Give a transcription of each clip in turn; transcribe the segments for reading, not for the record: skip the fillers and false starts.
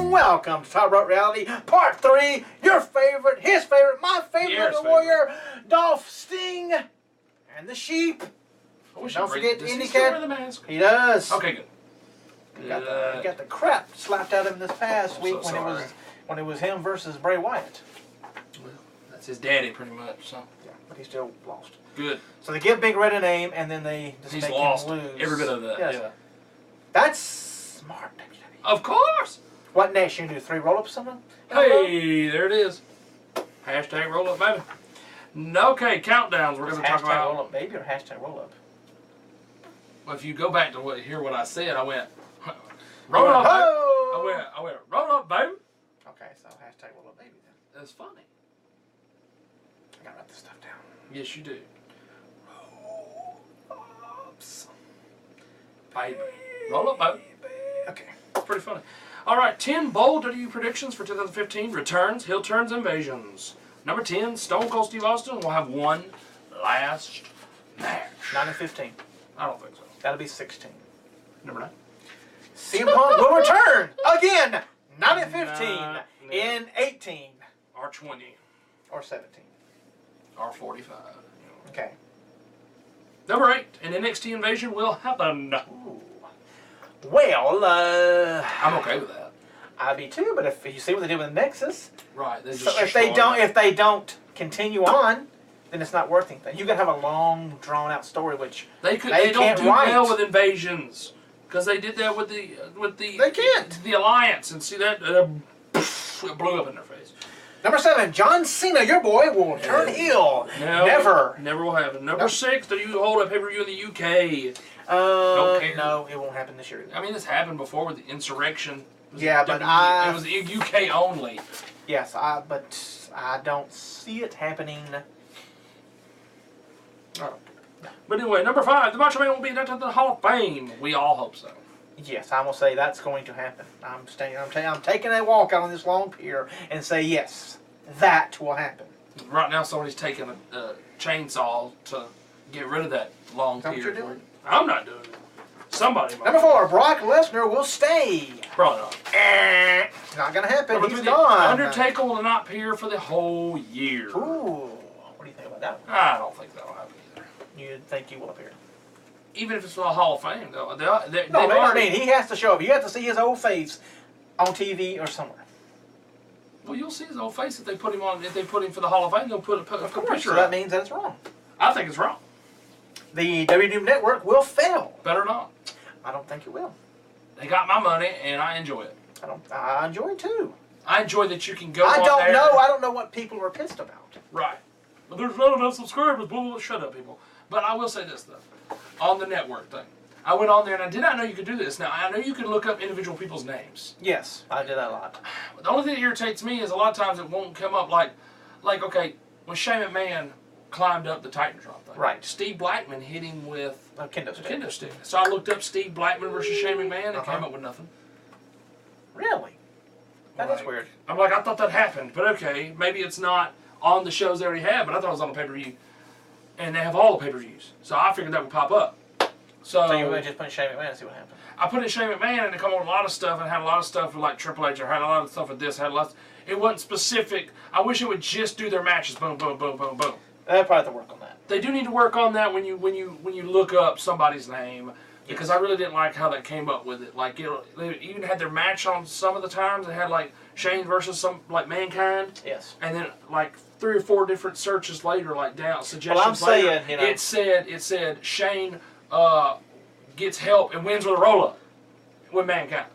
welcome to Top Rope Reality Part 3. Your favorite, his favorite, my favorite, the Warrior, Dolph, Sting, and the Sheep. Don't forget Indy Cat. The mask? He does. Okay, good. He got the crap slapped out of him this past week when it was him versus Bray Wyatt. Well, that's his daddy, pretty much. So. Yeah, but he still lost. Good. So they give Big Red a name, and then they just He's make lost him lose. every bit of that. Yes. Yeah. That's smart, WWE. Of course. What next? You gonna do 3 roll-ups or something? Hey, there it is. Hashtag roll up, baby. Okay, countdowns. We're going to talk about. Hashtag roll-up, baby, or hashtag roll-up? Well, if you go back to hear what I said, I went roll up, baby. I went roll up, baby. Okay, so hashtag roll-up, baby then. That's funny. I gotta write this stuff down. Yes, you do. Roll-ups. Baby. Roll up, baby. Okay. It's pretty funny. All right, 10 bold WWE predictions for 2015. Returns, heel turns, invasions. Number 10, Stone Cold Steve Austin will have one last match. 9 and 15. I don't think so. That'll be 16. Number 9. CM Punk will return again. 9 and 15 in 18 or 20 or 17 or 45. Okay. Number 8, an NXT invasion will happen. Ooh. Well, I'm okay with that. I'd be too, but if you see what they did with Nexus, right? So if they don't continue on, then it's not worth anything. You gotta have a long, drawn-out story, which they don't do well with invasions because they did that with the Alliance, and see that it blew up in their face. Number 7, John Cena, your boy, will turn heel. Never will happen. Number 6, do you hold a pay-per-view in the UK? No, it won't happen this year either. I mean, it's happened before with the insurrection. Yeah, but it was UK only. Yes, but I don't see it happening. Oh. But anyway, number 5, the Macho Man will be inducted to the Hall of Fame. We all hope so. Yes, I'm gonna say that's going to happen. I'm taking a walk out on this long pier and say yes, that will happen. Right now, somebody's taking a chainsaw to get rid of that long pier. What you're doing? I'm not doing it. Somebody might. Number 4, Brock Lesnar will stay. Probably not. Not gonna happen. Number He's 3, gone. Undertaker will not appear for the whole year. Ooh, what do you think about that one? I don't think that'll happen either. You think he will appear? Even if it's for the Hall of Fame, though. I mean, he has to show up. You have to see his old face on TV or somewhere. Well, you'll see his old face if they put him on. If they put him for the Hall of Fame, they'll put a picture. So that means that it's wrong. I think it's wrong. The WWE Network will fail. Better not. I don't think it will. They got my money, and I enjoy it. I enjoy it too. I enjoy that you can go. I don't know what people are pissed about. Right. But there's not enough subscribers. Blah, shut up, people. But I will say this though, on the network thing, I went on there and I did not know you could do this. Now I know you can look up individual people's names. Yes, I did that a lot. But the only thing that irritates me is a lot of times it won't come up like okay, when Shane McMahon climbed up the Titantron thing. Right. Steve Blackman hit him with a kendo stick. Kendo stick. So I looked up Steve Blackman versus Shane McMahon and came up with nothing. Really? That is weird. I'm like, I thought that happened, but okay, maybe it's not on the shows they already have, but I thought it was on the pay-per-view. And they have all the pay-per-views. So I figured that would pop up. So you would just put in Shane McMahon and see what happened? I put in Shane McMahon and it come up with a lot of stuff and had a lot of stuff with like Triple H or had a lot of stuff with this, had a lot. It wasn't specific. I wish it would just do their matches, boom, boom, boom, boom, boom. They probably have to work on that. They do need to work on that when you look up somebody's name. Because I really didn't like how that came up with it. Like they even had their match on some of the times. They had like Shane versus some like Mankind. Yes. And then like 3 or 4 different searches later, like down suggestions. Well, I'm saying, later, it said Shane gets help and wins with a roll up with Mankind.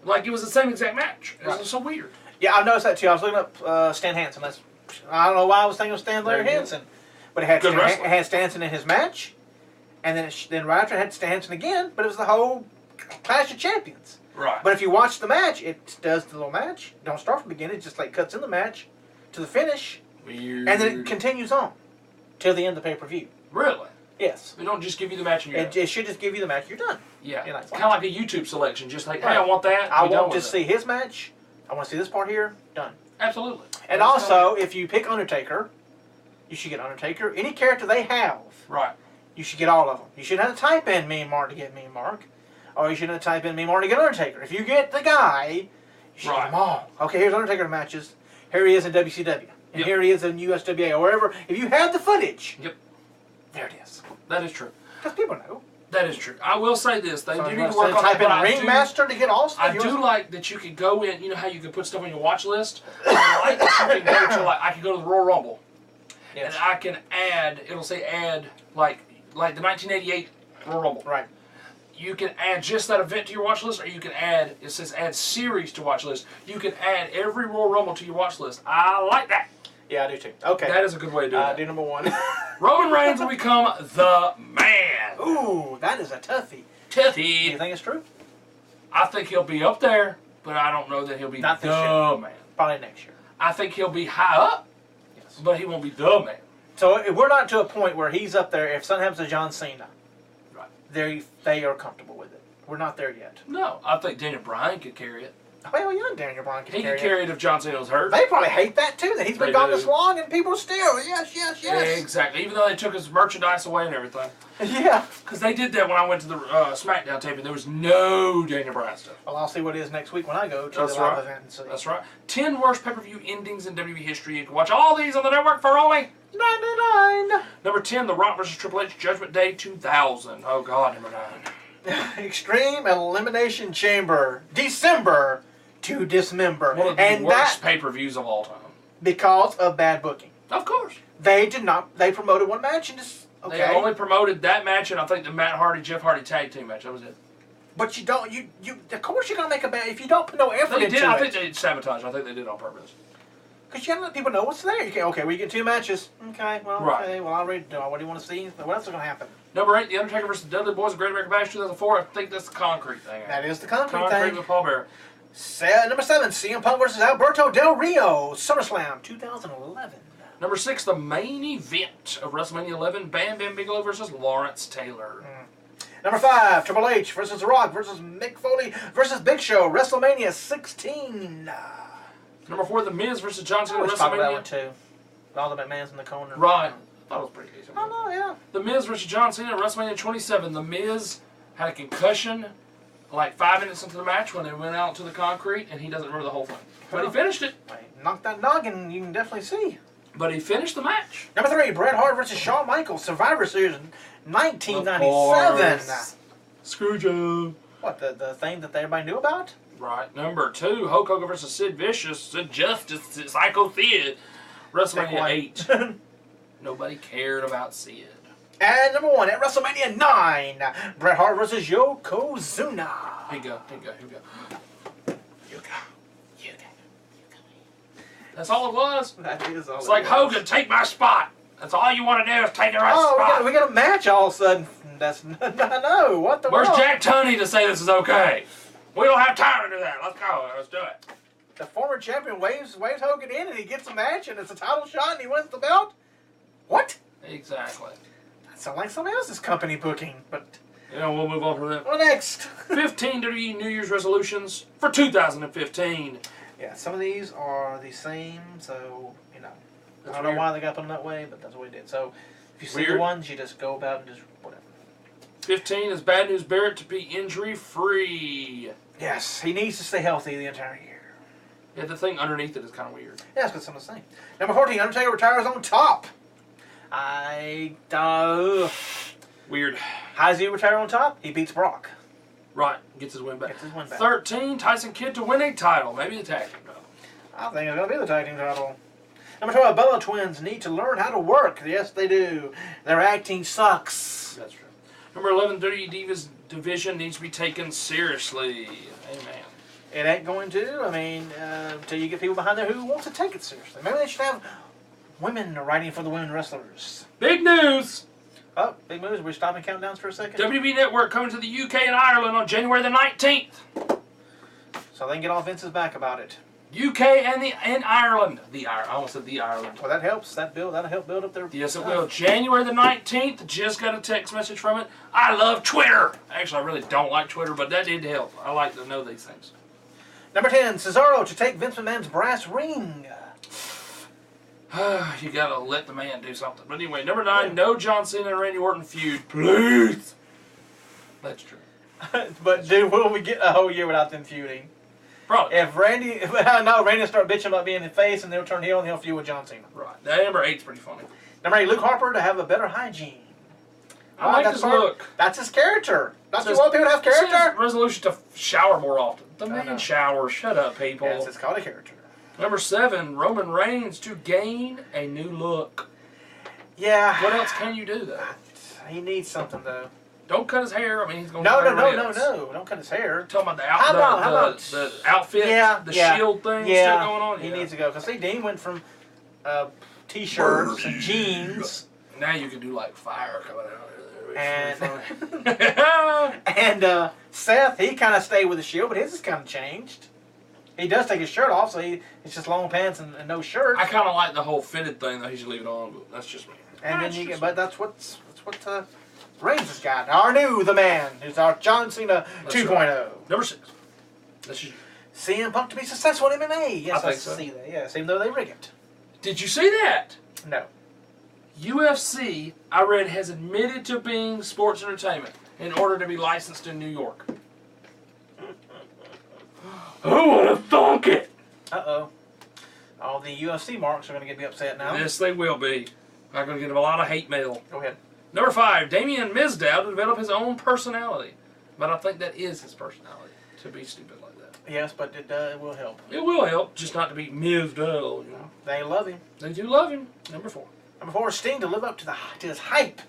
Like it was the same exact match. It was so weird. Yeah, I've noticed that too. I was looking up Stan Hansen. I don't know why I was thinking of Stan Larry Hansen, but it had Stan Hansen in his match. And then right after it had Stan Hansen again, but it was the whole Clash of Champions. Right. But if you watch the match, it does the little match. Don't start from the beginning. It just like cuts in the match to the finish. Weird. And then it continues on till the end of the pay-per-view. Really? Yes. They don't just give you the match and you're done. It should just give you the match. You're done. Yeah. It's kind of like a YouTube selection. Just like, hey, I want that. I want to see his match. I want to see this part here. Done. Absolutely. And also, if you pick Undertaker, you should get Undertaker. Any character they have. Right. You should get all of them. You shouldn't have to type in Mean Mark to get Mean Mark. Or you shouldn't have to type in Mean Mark to get Undertaker. If you get the guy, She did them all. Okay, here's Undertaker matches. Here he is in WCW. And here he is in USWA or wherever. If you have the footage, there it is. That is true. Because people know. That is true. I will say this: they do need to work on type that. in Ringmaster to get all stuff. I do like that you could go in. You know how you can put stuff on your watch list. I like that you can go to I can go to the Royal Rumble, and I can add. It'll say add like the 1988 Royal Rumble. Right. You can add just that event to your watch list, or you can add. It says add series to watch list. You can add every Royal Rumble to your watch list. I like that. Yeah, I do too. Okay. That is a good way to do it. Do number 1. Roman Reigns will become the man. Ooh, that is a toughie. Toughie. Do you think it's true? I think he'll be up there, but I don't know that he'll be Not the this year. man. Probably next year. I think he'll be high up, but he won't be the man. So if we're not to a point where he's up there, if something happens to John Cena, they are comfortable with it. We're not there yet. No, I think Daniel Bryan could carry it. Well, yeah, Daniel Bryan He could carry it if John Cena was hurt. They probably hate that too, that he's been They gone do. this long and people still, yes. Exactly. Even though they took his merchandise away and everything. Yeah. Because they did that when I went to the SmackDown taping. There was no Daniel Bryan stuff. Well, I'll see what it is next week when I go to That's the live right. event and see. That's right. 10 worst pay-per-view endings in WWE history. You can watch all these on the network for only $99. Number 10, The Rock vs. Triple H Judgment Day 2000. Oh, God, number 9. Extreme Elimination Chamber, December to Dismember. One of the worst pay-per-views of all time. Because of bad booking. Of course. They did not, they promoted one match and just, okay. They only promoted that match and I think the Matt Hardy, Jeff Hardy tag team match. That was it. But you don't, you of course you're going to make a bad, if you don't put no effort into it. I think they sabotaged. I think they did it on purpose. Because you got to let people know what's there. You can't, okay, we get 2 matches. Okay, well, okay, well, I'll read it. What do you want to see? What else is going to happen? Number 8, The Undertaker vs. Dudley Boys of Great American Bash 2004. I think that's the concrete thing. That is the concrete thing. thing. With Paul Bearer. Number 7, CM Punk versus Alberto Del Rio, SummerSlam 2011. Number 6, the main event of WrestleMania 11, Bam Bam Bigelow versus Lawrence Taylor. Number 5, Triple H versus The Rock versus Mick Foley versus Big Show, WrestleMania 16. Number 4, The Miz versus John Cena, WrestleMania. Talk about that one too. All the McMahons in the corner. Right. That was pretty decent. I know, yeah. The Miz versus John Cena, WrestleMania 27. The Miz had a concussion like 5 minutes into the match when they went out to the concrete, and he doesn't remember the whole thing. But he finished it. Knock that noggin, you can definitely see. But he finished the match. Number 3, Bret Hart versus Shawn Michaels, Survivor Series 1997. Screwjob. What, the thing that everybody knew about? Right. Number 2, Hulk Hogan versus Sid Vicious, Sid Justice, Psycho Sid, WrestleMania 8. Nobody cared about Sid. And number 1, at WrestleMania 9, Bret Hart versus Yokozuna. Here you go. That's all it was. That is all it's like, Hogan, take my spot. That's all you want to do is take the right spot. We got a match all of a sudden. That's no. What the Where's world? Jack Tunney to say this is okay? We don't have time to do that. Let's go. Let's do it. The former champion waves Hogan in, and he gets a match, and it's a title shot, and he wins the belt. What? Exactly. That sounds like somebody else's company booking, but. We'll move on from that. What next? 15 WWE New Year's resolutions for 2015. Yeah, some of these are the same, so, That's I don't know why they got put them that way, but that's what we did. So, if you see the ones, you just go about and just whatever. 15 is Bad News Barrett to be injury-free. Yes, he needs to stay healthy the entire year. Yeah, the thing underneath it is kind of weird. Yeah, that's what someone's saying. Number 14, Undertaker retires on top. Weird. How does he retire on top? He beats Brock. Right, gets his win back. 13, Tyson Kidd to win a title. Maybe the tag team title. I think it's going to be the tag team title. Number 12, Bella Twins need to learn how to work. Yes, they do. Their acting sucks. That's true. Number 11, WWE Divas division needs to be taken seriously. Amen. It ain't going to. Until you get people behind there who want to take it seriously. Maybe they should have women writing for the women wrestlers. Big news! Oh, big moves. We're stopping countdowns for a second. WWE Network coming to the UK and Ireland on January the 19th. So they can get all Vince's back about it. UK and Ireland. I almost said the Ireland. Well, that helps. That'll help build up their... Yes, it will. January the 19th. Just got a text message from it. I love Twitter. Actually, I really don't like Twitter, but that did help. I like to know these things. Number 10, Cesaro to take Vince McMahon's brass ring. You gotta let the man do something. But anyway, number 9, no John Cena and Randy Orton feud, please. That's true. But dude, will we get a whole year without them feuding? Probably. If Randy, no, Randy will start bitching about being the face, and they'll turn heel, and he'll feud with John Cena. Right. That number 8's pretty funny. Number 8, Luke Harper to have a better hygiene. I like his look. That's his character. That's what people have character. His resolution to shower more often. The man showers. Shut up, people. Yes, it's called a character. Number 7, Roman Reigns to gain a new look. Yeah. What else can you do, though? He needs something, though. Don't cut his hair. I mean, he's going to No. Don't cut his hair. Talking about the the outfit, the shield thing still going on? He needs to go. Because, see, Dean went from T-shirts and jeans. Now you can do, like, fire coming out. And Seth, he kind of stayed with the shield, but his has kind of changed. He does take his shirt off, so it's just long pants and no shirt. I kind of like the whole fitted thing that he should leave it on, but that's just me. And then but that's what Reigns has got. Our the man, who's our John Cena 2.0. Right. Number 6. That's you. CM Punk to be successful in MMA. Yes, I think so. See that. Yes, even though they rig it. Did you see that? No. UFC, I read, has admitted to being sports entertainment in order to be licensed in New York. Who would have thunk it? Uh-oh. All the UFC marks are going to be upset now. Yes, they will be. I'm going to get a lot of hate mail. Go ahead. Number 5, Damien Mizdow to develop his own personality. But I think that is his personality, to be stupid like that. Yes, but it will help. It will help, just not to be Mizdow. You know? They love him. They do love him. Number 4. Number 4, Sting to live up to his hype.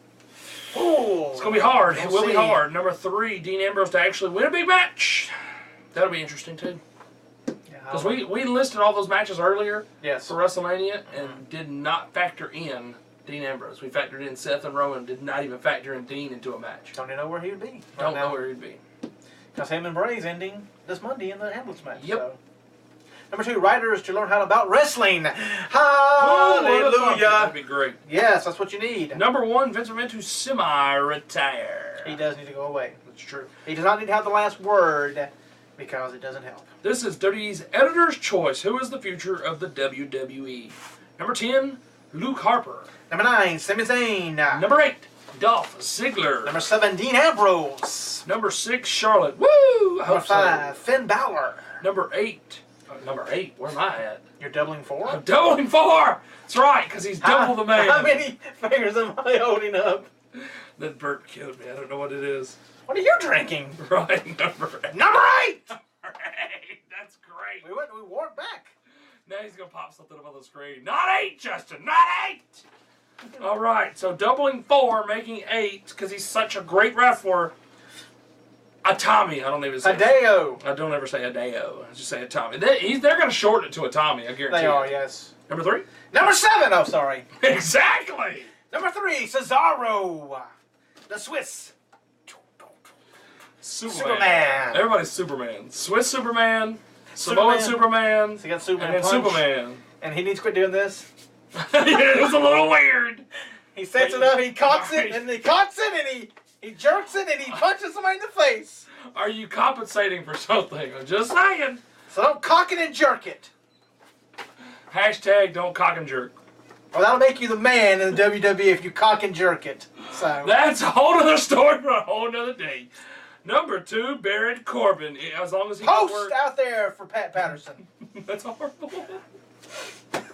Oh, it's going to be hard. It will be hard. Number 3, Dean Ambrose to actually win a big match. That'll be interesting, too. Because we listed all those matches earlier for WrestleMania and did not factor in Dean Ambrose. We factored in Seth and Roman, did not even factor in Dean into a match. Don't even know where he would be. Don't know where he'd be. Because him and Bray's ending this Monday in the Hamlet's match. Yep. So. Number 2, writers to learn how about wrestling. Hallelujah. That'd be great. Yes, that's what you need. Number 1, Vince McMahon to semi-retire. He does need to go away. That's true. He does not need to have the last word because it doesn't help. This is WWE's Editor's Choice. Who is the future of the WWE? Number 10, Luke Harper. Number 9, Sami Zayn. Number 8, Dolph Ziggler. Number 7, Dean Ambrose. Number 6, Charlotte. Woo! Number 5, Finn Balor. Number 8. Number 8, where am I at? You're doubling 4? I'm doubling 4! That's right, because he's double the man. How many fingers am I holding up? That burp killed me. I don't know what it is. What are you drinking? Right, number 8. Number 8! Number 8! That's great. We wore it back. Now he's going to pop something up on the screen. Not 8, Justin! Not 8! All right, so doubling 4, making 8, because he's such a great wrestler. Atami, I don't even say Hideo. I don't ever say Hideo. I just say Atami. They're going to shorten it to Atami, I guarantee. They are, yes. Number 3? Number 7, oh, sorry. Exactly! Number 3, Cesaro. The Swiss. Superman. Everybody's Superman. Swiss Superman, Samoan Superman, so you got Superman and then Superman. And he needs to quit doing this. It was a little weird. He sets it up, he cocks it, and he cocks it, and he jerks it, and he punches somebody in the face. Are you compensating for something? I'm just saying. So don't cock it and jerk it. Hashtag don't cock and jerk. Well, that'll make you the man in the WWE if you cock and jerk it. So that's a whole other story for a whole other day. Number 2, Baron Corbin. As long as he post out there for Pat Patterson. That's horrible.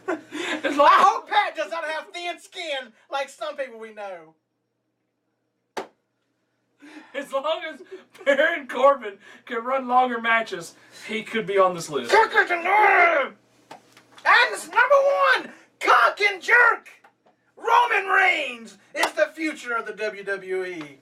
I hope Pat does not have thin skin like some people we know. As long as Baron Corbin can run longer matches, he could be on this list. And it's number 1, cock and jerk. Roman Reigns is the future of the WWE.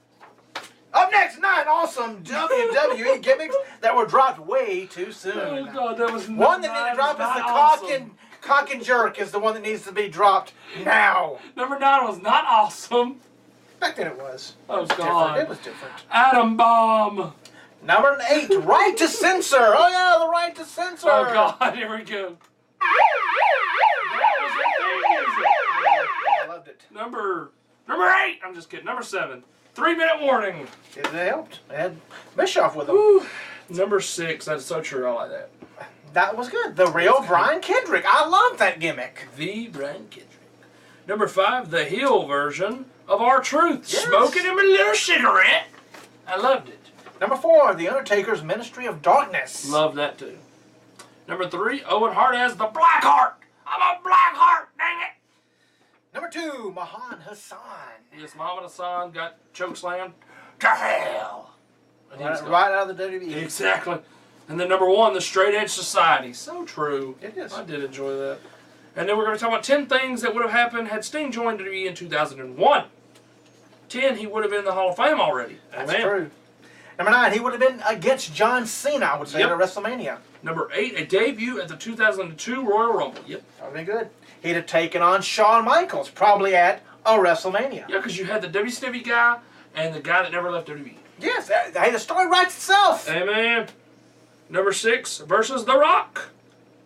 Up next, 9 awesome WWE gimmicks that were dropped way too soon. Oh God, that was one that needed to drop is the awesome. cock and jerk is the one that needs to be dropped now. Number 9 was not awesome. Back then it was. Oh God, it was different. Atom Bomb. Number 8, right to censor. Oh yeah, the right to censor. Oh God, here we go. I loved it. Number 8. I'm just kidding. Number 7. 3-minute warning. It helped. It had Bischoff with them. Woo. Number 6. That's so true. I like that. That was good. The real Brian Kendrick. I love that gimmick. The Brian Kendrick. Number 5. The heel version of R-Truth. Yes. Smoking him a little cigarette. I loved it. Number 4. The Undertaker's Ministry of Darkness. Love that too. Number 3, Owen Hart as the Blackheart. I'm a Blackheart, dang it. Number 2, Mahan Hassan. Yes, Muhammad Hassan got chokeslammed to hell. Right out of the WWE. Exactly. And then number 1, the Straight Edge Society. So true. It is. I did enjoy that. And then we're going to talk about 10 things that would have happened had Sting joined WWE in 2001. 10, he would have been in the Hall of Fame already. That's Amen. true. Number 9, he would have been against John Cena, I would say, at WrestleMania. Number 8, a debut at the 2002 Royal Rumble. Yep. That would have been good. He'd have taken on Shawn Michaels, probably at a WrestleMania. Yeah, because you had the WCW guy and the guy that never left WWE. Yes, hey, the story writes itself. Amen. Number 6, versus The Rock.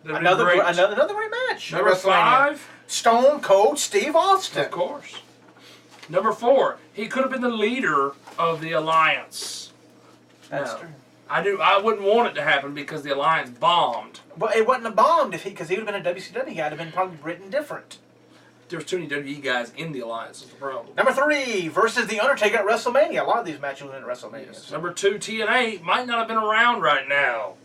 Another great match. Number 5, Stone Cold Steve Austin. of course. Number 4, he could have been the leader of the Alliance. That's No. true. I wouldn't want it to happen because the Alliance bombed. But it wasn't a bomb because he would have been a WCW guy. It'd have been probably written different. There was too many WWE guys in the Alliance is the problem. Number 3, versus The Undertaker at WrestleMania. A lot of these matches were in WrestleMania. Yes. Number 2, TNA might not have been around right now.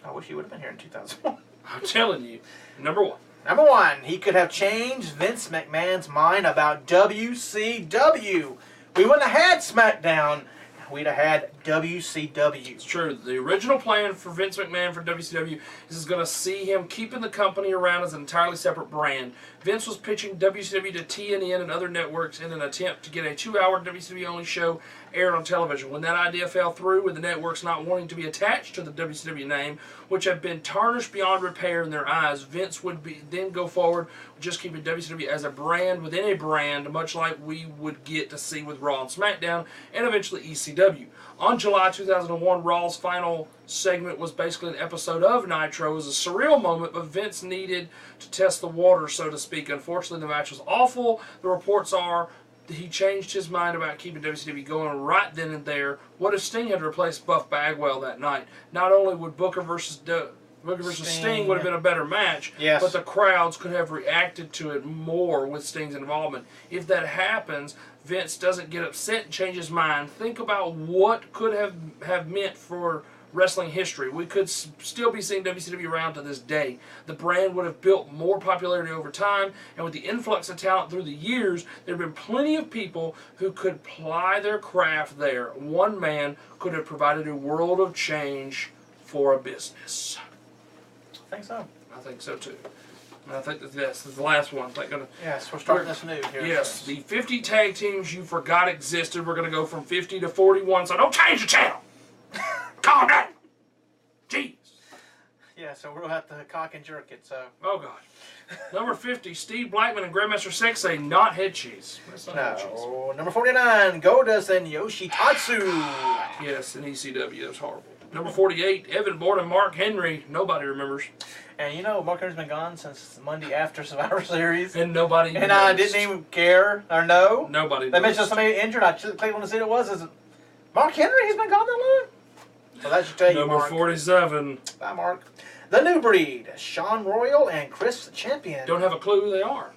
I wish he would have been here in 2001. I'm telling you. Number 1. Number 1, he could have changed Vince McMahon's mind about WCW. We wouldn't have had SmackDown. We'd have had WCW. It's true. The original plan for Vince McMahon for WCW is going to see him keeping the company around as an entirely separate brand. Vince was pitching WCW to TNN and other networks in an attempt to get a 2-hour WCW-only show aired on television. When that idea fell through, with the networks not wanting to be attached to the WCW name, which had been tarnished beyond repair in their eyes, Vince would then go forward with just keeping WCW as a brand within a brand, much like we would get to see with Raw and SmackDown, and eventually ECW. On July 2001, Raw's final segment was basically an episode of Nitro. It was a surreal moment, but Vince needed to test the water, so to speak. Unfortunately, the match was awful. The reports are that he changed his mind about keeping WCW going right then and there. What if Sting had replaced Buff Bagwell that night? Not only would Booker versus Sting would have been a better match, yes, but the crowds could have reacted to it more with Sting's involvement. If that happens, Vince doesn't get upset and change his mind. Think about what could have meant for wrestling history. We could still be seeing WCW around to this day. The brand would have built more popularity over time, and with the influx of talent through the years, there have been plenty of people who could ply their craft there. One man could have provided a world of change for a business. I think so. I think so too. And I think that's the last one. Yes, we're starting this new here. Yes, the 50 tag teams you forgot existed. We're going to go from 50 to 41, so don't change the channel. Calm down. Jeez. Yeah, so we'll have to cock and jerk it, so. Oh, God. Number 50, Steve Blackman and Grandmaster Sexay say not head cheese. That's not head cheese. No. Number 49, Goldust and Yoshitatsu. Yes, in ECW. That was horrible. Number 48, Evan Bourne and Mark Henry. Nobody remembers. And you know, Mark Henry's been gone since Monday after Survivor Series. And nobody And I didn't even care or know. Nobody They mentioned somebody injured. I clicked on to see who it was. Is it Mark Henry? He's been gone that long? So that should tell you, Number Mark. 47. Bye, Mark. The New Breed, Sean Royal and Chris Champion. Don't have a clue who they are.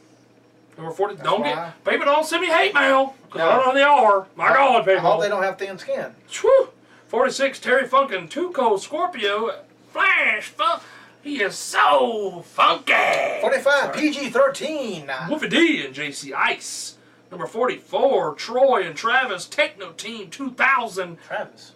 Number 40. That's Don't why. get. People don't send me hate mail. Because No. I don't know who they are. My God, people. I hope they don't have thin skin. Whew. 46, Terry Funk and Too Cold Scorpio. Flash Funk. He is so funky. 45, PG-13. Wolfie D and JC Ice. Number 44, Troy and Travis Techno Team 2000. Travis.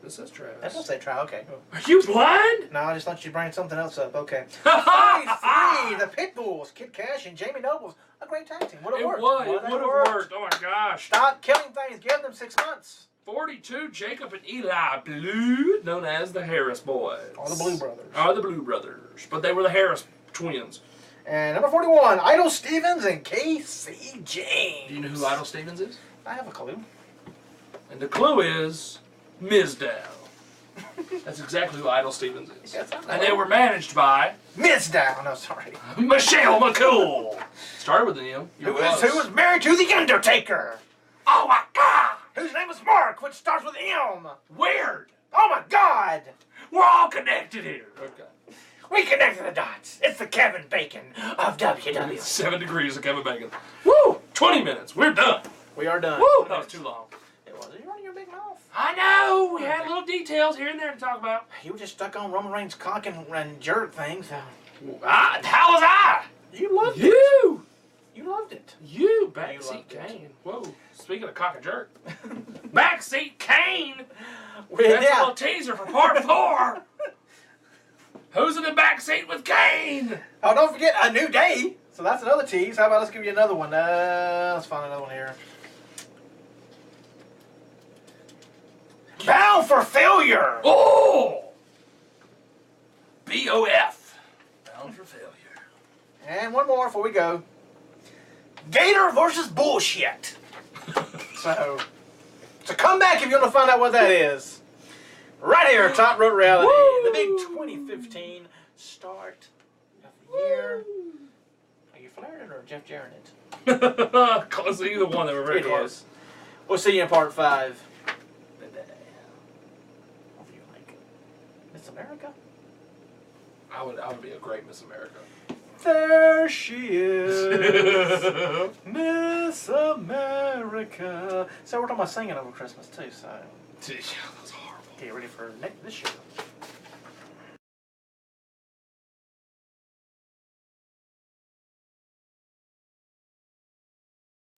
This says That Travis. doesn't say Travis. Okay. Are you blind? No, I just thought you'd bring something else up. Okay. 43, the Pitbulls, Kid Cash and Jamie Nobles. A great tag team. Would have It worked. would. It would have worked. Oh my gosh. Stop killing things. Give them 6 months. 42, Jacob and Eli Blue, known as the Harris Boys. Or the Blue Brothers. Or the Blue Brothers. But they were the Harris twins. And number 41, Idol Stevens and Casey James. Do you know who Idol Stevens is? I have a clue. And the clue is Mizdow. That's exactly who Idol Stevens is. Yes, I know. And they were managed by Miss Down. No, sorry. Michelle McCool. Started with an M. Who was married to The Undertaker. Oh my God! Whose name is Mark, which starts with M. Weird! Oh my God. We're all connected here. Okay. We connected the dots. It's the Kevin Bacon of WWE. 7 degrees of Kevin Bacon. Woo! 20 minutes. We're done. We are done. Woo! That was too long. It was. You're running your big mouth. I know. We had a little details here and there to talk about. You were just stuck on Roman Reigns' cock and jerk thing, so How was I? you loved it. You! You loved it. You! Backseat loved it. Kane. Whoa. Speaking of cock and jerk. Backseat Kane! Well, That's a yeah. little teaser for part 4. Who's in the backseat with Kane? Oh, don't forget A New Day. So that's another tease. How about let's give you another one? Let's find another one here. Bound for Failure. Oh! BOF. Bound for failure. And one more before we go. Gator versus Bullshit. So, come back if you want to find out what that is. Right here, Top Rope Reality, Woo! the big 2015 start of the year. Are you flaring or Jeff Jarrett it? Close to either one. They were very It close. is. We'll see you in part 5. What do you like? Miss America? I would be a great Miss America. There she is, Miss America. So we're talking about singing over Christmas too. So That was horrible. get ready for this show.